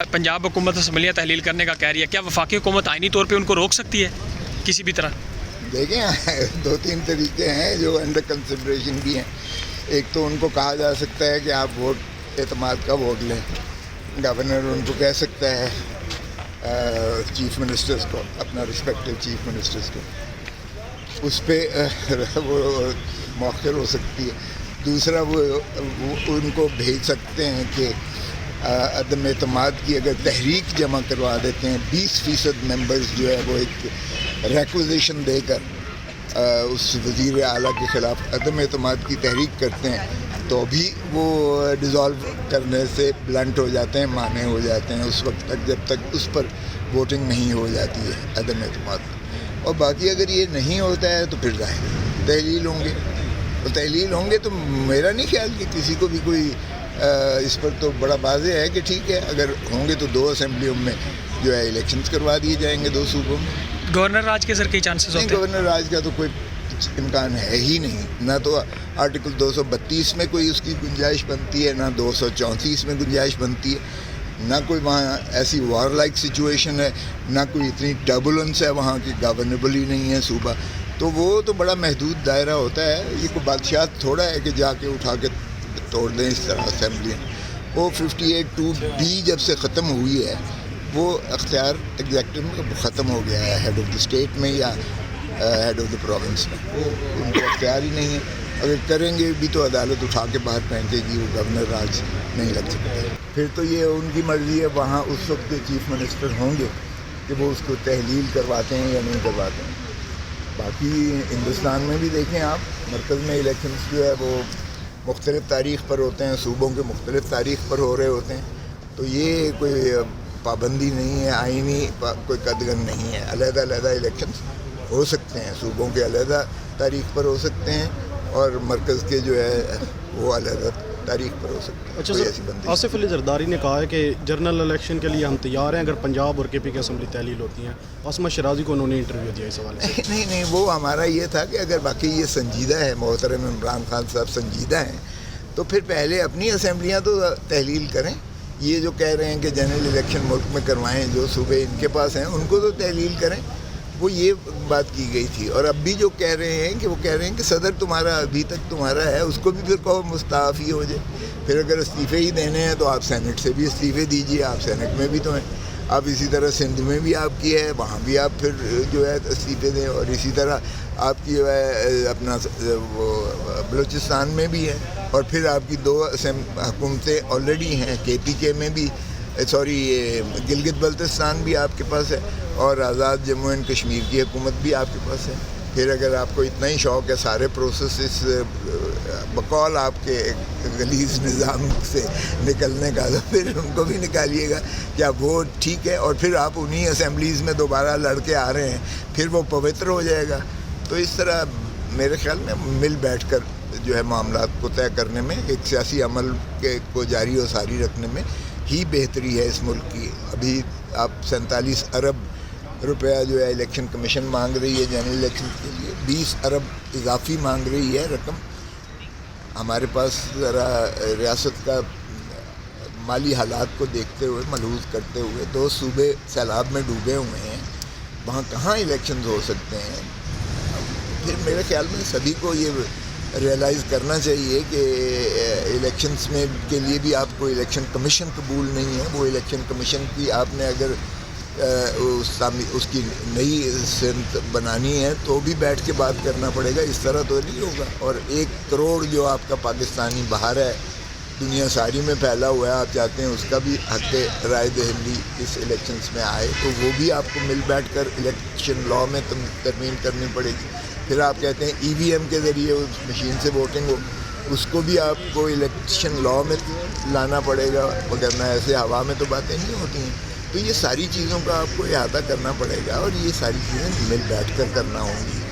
पंजाब हुकूमत असम्बलियाँ तहलील करने का कह रही है, क्या वफाकी हुकूमत आइनी तौर पे उनको रोक सकती है किसी भी तरह? देखें, दो तीन तरीके हैं जो अंडर कंसिडरेशन भी हैं। एक तो उनको कहा जा सकता है कि आप वोट एतमाद का वोट लें। गवर्नर उनको कह सकता है, चीफ मिनिस्टर्स को, अपना रिस्पेक्टिव चीफ मिनिस्टर्स को, उस पर वो मौखर हो सकती है। दूसरा वो उनको भेज सकते हैं कि अदम एतमाद की अगर तहरीक जमा करवा देते हैं, 20% मेंबर्स जो है वो एक रिक्विजिशन देकर उस वज़ीर आला के ख़िलाफ़ अदम एतमाद की तहरीक करते हैं, तो भी वो डिज़ोल्व करने से ब्लंट हो जाते हैं, माने हो जाते हैं उस वक्त तक जब तक उस पर वोटिंग नहीं हो जाती है अदम एतमाद। और बाकी अगर ये नहीं होता है तो फिर ज़ाहिर तहलील होंगे, तो तहलील होंगे तो मेरा नहीं ख्याल कि किसी को भी कोई इस पर तो बड़ा वाज़ेह है कि ठीक है, अगर होंगे तो 2 असेंबलियों में जो है इलेक्शंस करवा दिए जाएंगे 2 सूबों में। गवर्नर राज के सर कई चांसेस होते हैं? गवर्नर राज का तो कोई इम्कान है ही नहीं। ना तो आर्टिकल 232 में कोई उसकी गुंजाइश बनती है, ना 234 में गुंजाइश बनती है, ना कोई वहाँ ऐसी वॉर लाइक सिचुएशन है, ना कोई इतनी टर्बुलेंस है वहाँ की, गवर्नेबल ही नहीं है सूबा। तो वो तो बड़ा महदूद दायरा होता है। ये कोई बादशाह थोड़ा है कि जाके उठा के तोड़ दें इस तरह असेंबली। वो 58(2)B जब से ख़त्म हुई है, वो अख्तियार एग्जेक्टिव में ख़त्म हो गया है, हेड ऑफ़ द स्टेट में या हेड ऑफ़ द प्रोविंस में। वो उनको अख्तियार ही नहीं है। अगर करेंगे भी तो अदालत उठा के बाहर फेंकेगी, वो गवर्नर राज नहीं लग सकता। फिर तो ये उनकी मर्ज़ी है, वहाँ उस वक्त के चीफ मिनिस्टर होंगे कि वो उसको तहलील करवाते हैं या नहीं करवाते हैं। बाकी हिंदुस्तान में भी देखें आप, मरकज़ में इलेक्शंस जो है वो मुख्तलिफ़ तारीख़ पर होते हैं, सूबों के मुख्तलिफ़ तारीख़ पर हो रहे होते हैं। तो ये कोई पाबंदी नहीं है, आइनी कोई कदगन नहीं है। अलग-अलग इलेक्शंस हो सकते हैं, सूबों के अलग तारीख़ पर हो सकते हैं और मरकज़ के जो है वो अलग तारीख़ पर हो सकते हैं। अच्छा सर, आसिफ अली जरदारी ने कहा है कि जनरल इलेक्शन के लिए हम तैयार हैं अगर पंजाब और KP की असम्बली तहलील होती हैं। असमा शराजी को उन्होंने इंटरव्यू दिया इस हवाले से। नहीं, वो हमारा ये था कि अगर बाकी ये संजीदा है, मोहतरम इमरान खान साहब संजीदा हैं, तो फिर पहले अपनी असम्बलियाँ तो तहलील करें। ये जो कह रहे हैं कि जनरल इलेक्शन मुल्क में करवाएं, जो सूबे इनके पास हैं उनको तो तहलील करें, वो ये बात की गई थी। और अब भी जो कह रहे हैं कि वो कह रहे हैं कि सदर तुम्हारा अभी तक तुम्हारा है, उसको भी फिर कहो मुस्ताफ़ ही हो जाए। फिर अगर इस्तीफ़े ही देने हैं तो आप सेनेट से भी इस्तीफ़े दीजिए, आप सेनेट में भी तो हैं। आप इसी तरह सिंध में भी आपकी है, वहाँ भी आप फिर जो है इस्तीफ़े दें। और इसी तरह आपकी जो है अपना वो बलूचिस्तान में भी है। और फिर आपकी 2 हुकूमतें ऑलरेडी हैं, KPK में भी, ये गिलगित बल्तिस्तान भी आपके पास है, और आज़ाद जम्मू एंड कश्मीर की हुकूमत भी आपके पास है। फिर अगर आपको इतना ही शौक़ है सारे प्रोसेस बकौल आपके गलीज़ निज़ाम से निकलने का, तो फिर उनको भी निकालिएगा। क्या वो ठीक है? और फिर आप उन्हीं असेंबलीज़ में दोबारा लड़के आ रहे हैं, फिर वो पवित्र हो जाएगा। तो इस तरह मेरे ख्याल में मिल बैठ कर जो है मामलात को तय करने में, एक सियासी अमल के को जारी और सारी रखने में ही बेहतरी है इस मुल्क की। अभी आप 47 अरब रुपया जो है इलेक्शन कमीशन मांग रही है जनरल इलेक्शन के लिए, 20 अरब इजाफी मांग रही है रकम। हमारे पास ज़रा रियासत का माली हालात को देखते हुए, मलहूज़ करते हुए, 2 सूबे सैलाब में डूबे हुए हैं, वहाँ कहाँ इलेक्शंस हो सकते हैं। फिर मेरे ख्याल में सभी को ये रियलाइज़ करना चाहिए कि इलेक्शंस में के लिए भी आपको इलेक्शन कमीशन कबूल नहीं है। वो इलेक्शन कमीशन की आपने अगर उसकी नई सिमत बनानी है तो भी बैठ के बात करना पड़ेगा, इस तरह तो नहीं होगा। और 1 करोड़ जो आपका पाकिस्तानी बाहर है, दुनिया सारी में फैला हुआ है, आप चाहते हैं उसका भी हक़ राय दहली इस इलेक्शंस में आए, तो वो भी आपको मिल बैठ कर इलेक्शन लॉ में तरमीम करनी पड़ेगी। फिर आप कहते हैं EVM के ज़रिए उस मशीन से वोटिंग हो, उसको भी आपको इलेक्शन लॉ में लाना पड़ेगा, वगरना ऐसे हवा में तो बातें नहीं होती हैं। तो ये सारी चीज़ों का आपको अहाता करना पड़ेगा और ये सारी चीज़ें मिल बैठ कर करना होंगी।